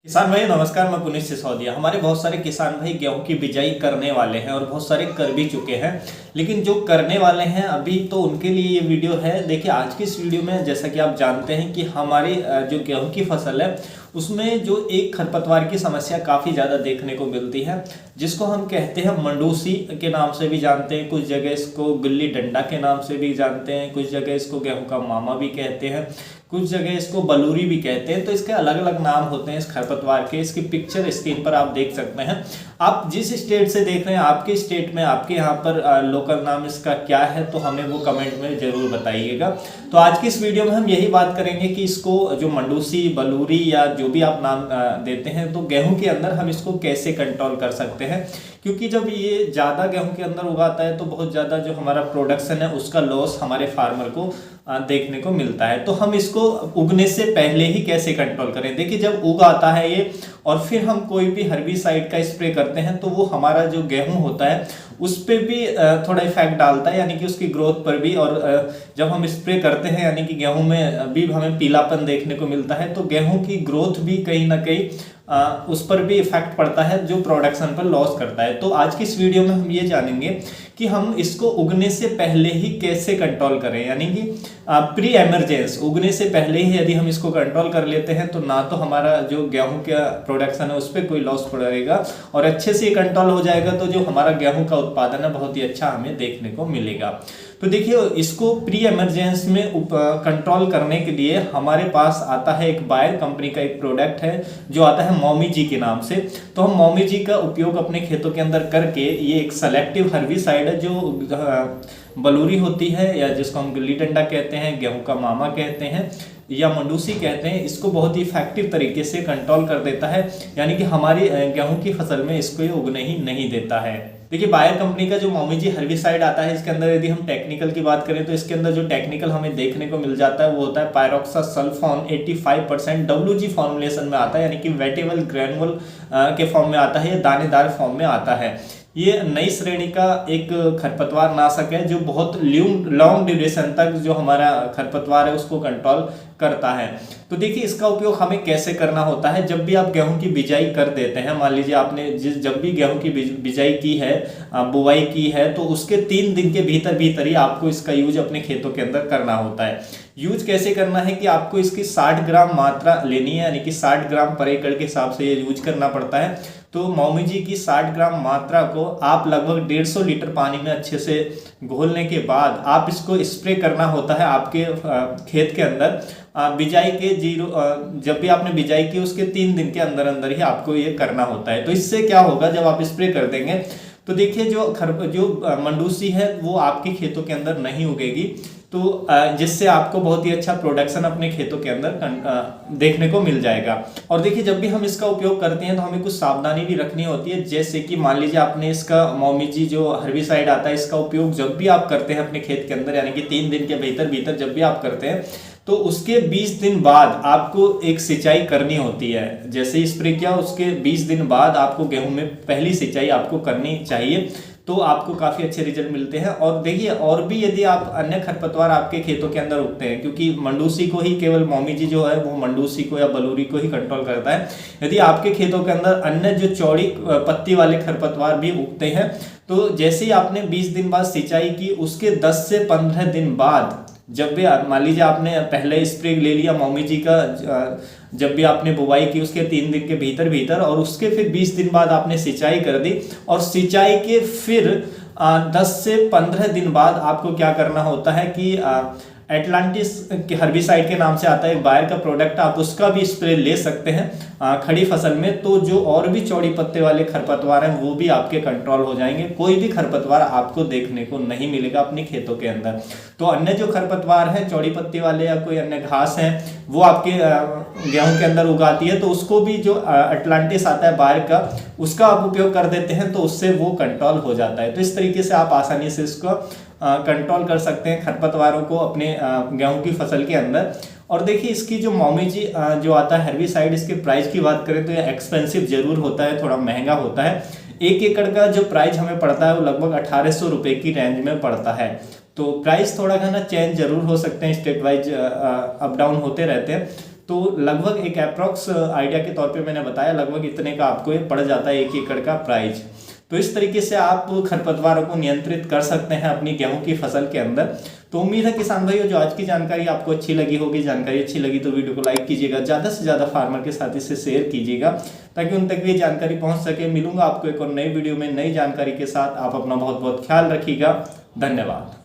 किसान भाई नमस्कार। मैं पुनीत सिसोदिया। हमारे बहुत सारे किसान भाई गेहूं की बिजाई करने वाले हैं और बहुत सारे कर भी चुके हैं, लेकिन जो करने वाले हैं अभी तो उनके लिए ये वीडियो है। देखिए आज की इस वीडियो में जैसा कि आप जानते हैं कि हमारी जो गेहूं की फसल है उसमें जो एक खरपतवार की समस्या काफ़ी ज़्यादा देखने को मिलती है, जिसको हम कहते हैं मंडूसी के नाम से भी जानते हैं, कुछ जगह इसको गिल्ली डंडा के नाम से भी जानते हैं, कुछ जगह इसको गेहूं का मामा भी कहते हैं, कुछ जगह इसको बलूरी भी कहते हैं। तो इसके अलग अलग नाम होते हैं इस खरपतवार के। इसकी पिक्चर स्क्रीन पर आप देख सकते हैं। आप जिस स्टेट से देख रहे हैं, आपके स्टेट में आपके यहाँ पर लोकल नाम इसका क्या है, तो हमें वो कमेंट में जरूर बताइएगा। तो आज की इस वीडियो में हम यही बात करेंगे कि इसको जो मंडूसी, बलूरी या जो भी आप नाम देते हैं, तो गेहूं के अंदर हम इसको कैसे कंट्रोल कर सकते हैं। क्योंकि जब ये ज़्यादा गेहूं के अंदर उगाता है तो बहुत ज़्यादा जो हमारा प्रोडक्शन है उसका लॉस हमारे फार्मर को देखने को मिलता है। तो हम इसको उगने से पहले ही कैसे कंट्रोल करें। देखिए जब उग आता है ये और फिर हम कोई भी हर्बिसाइड का स्प्रे करते हैं तो वो हमारा जो गेहूं होता है उस पर भी थोड़ा इफेक्ट डालता है, यानी कि उसकी ग्रोथ पर भी। और जब हम स्प्रे करते हैं यानी कि गेहूं में भी हमें पीलापन देखने को मिलता है, तो गेहूं की ग्रोथ भी कहीं ना कहीं उस पर भी इफेक्ट पड़ता है, जो प्रोडक्शन पर लॉस करता है। तो आज की इस वीडियो में हम ये जानेंगे कि हम इसको उगने से पहले ही कैसे कंट्रोल करें, यानी कि प्री एमरजेंस, उगने से पहले ही यदि हम इसको कंट्रोल कर लेते हैं तो ना तो हमारा जो गेहूं का प्रोडक्शन है उस पर कोई लॉस पड़ेगा और अच्छे से कंट्रोल हो जाएगा, तो जो हमारा गेहूं का उत्पादन है बहुत ही अच्छा हमें देखने को मिलेगा। तो देखिए इसको प्री एमरजेंस में कंट्रोल करने के लिए हमारे पास आता है एक बायर कंपनी का एक प्रोडक्ट है जो आता है मौमी जी के नाम से। तो हम मौमी जी का उपयोग अपने खेतों के अंदर करके, ये एक सेलेक्टिव हर्बिसाइड है जो बलूरी होती है या जिसको हम गिल्ली डंडा कहते हैं, गेहूं का मामा कहते हैं या मंडूसी कहते हैं, इसको बहुत ही इफेक्टिव तरीके से कंट्रोल कर देता है, यानी कि हमारी गेहूं की फसल में इसको ये उगने ही नहीं देता है। देखिए बायर कंपनी का जो मौमी जी हर्बिसाइड आता है, इसके अंदर यदि हम टेक्निकल की बात करें तो इसके अंदर जो टेक्निकल हमें देखने को मिल जाता है वो होता है पायरोक्सासल्फोन 85% WG फॉर्मुलेशन में आता है, यानी कि वेटेबल ग्रैनुअल के फॉर्म में आता है, या दानेदार फॉर्म में आता है। ये नई श्रेणी का एक खरपतवार नाशक है जो बहुत लॉन्ग ड्यूरेशन तक जो हमारा खरपतवार है उसको कंट्रोल करता है। तो देखिए इसका उपयोग हमें कैसे करना होता है। जब भी आप गेहूं की बिजाई कर देते हैं, मान लीजिए आपने जब भी गेहूं की बिजाई की है, बुवाई की है, तो उसके 3 दिन के भीतर भीतर ही आपको इसका यूज अपने खेतों के अंदर करना होता है। यूज कैसे करना है कि आपको इसकी 60 ग्राम मात्रा लेनी है, यानी कि 60 ग्राम पर एकड़ के हिसाब से ये यूज करना पड़ता है। तो मौमी जी की 60 ग्राम मात्रा को आप लगभग 150 लीटर पानी में अच्छे से घोलने के बाद आप इसको स्प्रे करना होता है आपके खेत के अंदर। बिजाई के जब भी आपने बिजाई की उसके 3 दिन के अंदर अंदर ही आपको ये करना होता है। तो इससे क्या होगा, जब आप स्प्रे कर देंगे तो देखिए जो मंडूसी है वो आपके खेतों के अंदर नहीं उगेगी, तो जिससे आपको बहुत ही अच्छा प्रोडक्शन अपने खेतों के अंदर देखने को मिल जाएगा। और देखिए जब भी हम इसका उपयोग करते हैं तो हमें कुछ सावधानी भी रखनी होती है, जैसे कि मान लीजिए आपने इसका मौमी जी जो हर्बिसाइड आता है इसका उपयोग जब भी आप करते हैं अपने खेत के अंदर, यानी कि 3 दिन के भीतर भीतर जब भी आप करते हैं तो उसके 20 दिन बाद आपको एक सिंचाई करनी होती है। जैसे ही स्प्रे किया उसके 20 दिन बाद आपको गेहूं में पहली सिंचाई आपको करनी चाहिए, तो आपको काफ़ी अच्छे रिजल्ट मिलते हैं। और देखिए और भी यदि आप अन्य खरपतवार आपके खेतों के अंदर उगते हैं, क्योंकि मंडूसी को ही केवल मौमी जी जो है वो मंडूसी को या बलूरी को ही कंट्रोल करता है, यदि आपके खेतों के अंदर अन्य जो चौड़ी पत्ती वाले खरपतवार भी उगते हैं, तो जैसे ही आपने 20 दिन बाद सिंचाई की उसके 10 से 15 दिन बाद, जब भी मान लीजिए आपने पहले स्प्रे ले लिया मौमी जी का, जब भी आपने बुवाई की उसके 3 दिन के भीतर भीतर, और उसके फिर 20 दिन बाद आपने सिंचाई कर दी, और सिंचाई के फिर 10 से 15 दिन बाद आपको क्या करना होता है कि एटलांटिस के हर्बिसाइड के नाम से आता है एक बायर का प्रोडक्ट, आप उसका भी स्प्रे ले सकते हैं खड़ी फसल में। तो जो और भी चौड़ी पत्ते वाले खरपतवार हैं वो भी आपके कंट्रोल हो जाएंगे, कोई भी खरपतवार आपको देखने को नहीं मिलेगा अपने खेतों के अंदर। तो अन्य जो खरपतवार हैं चौड़ी पत्ती वाले या कोई अन्य घास हैं वो आपके गेहूं के अंदर उगाती है, तो उसको भी जो अटलांटिस आता है बायर का, उसका आप उपयोग कर देते हैं तो उससे वो कंट्रोल हो जाता है। तो इस तरीके से आप आसानी से इसको कंट्रोल कर सकते हैं खरपतवारों को अपने गेहूं की फसल के अंदर। और देखिए इसकी जो मौमी जी जो आता है हर्बिसाइड, इसके प्राइस की बात करें तो ये एक्सपेंसिव जरूर होता है, थोड़ा महंगा होता है। 1 एकड़ का जो प्राइस हमें पड़ता है वो लगभग 1800 रुपये की रेंज में पड़ता है। तो प्राइस थोड़ा घना चेंज जरूर हो सकते हैं, स्टेट वाइज अप डाउन होते रहते हैं। तो लगभग एक अप्रॉक्स आइडिया के तौर पे मैंने बताया, लगभग इतने का आपको ये पड़ जाता है 1 एकड़ का प्राइस। तो इस तरीके से आप खरपतवारों को नियंत्रित कर सकते हैं अपनी गेहूं की फसल के अंदर। तो उम्मीद है किसान भाइयों जो आज की जानकारी आपको अच्छी लगी होगी। जानकारी अच्छी लगी तो वीडियो को लाइक कीजिएगा, ज़्यादा से ज़्यादा फार्मर के साथ इसे शेयर कीजिएगा ताकि उन तक भी जानकारी पहुंच सके। मिलूंगा आपको एक और नई वीडियो में नई जानकारी के साथ। आप अपना बहुत बहुत ख्याल रखिएगा। धन्यवाद।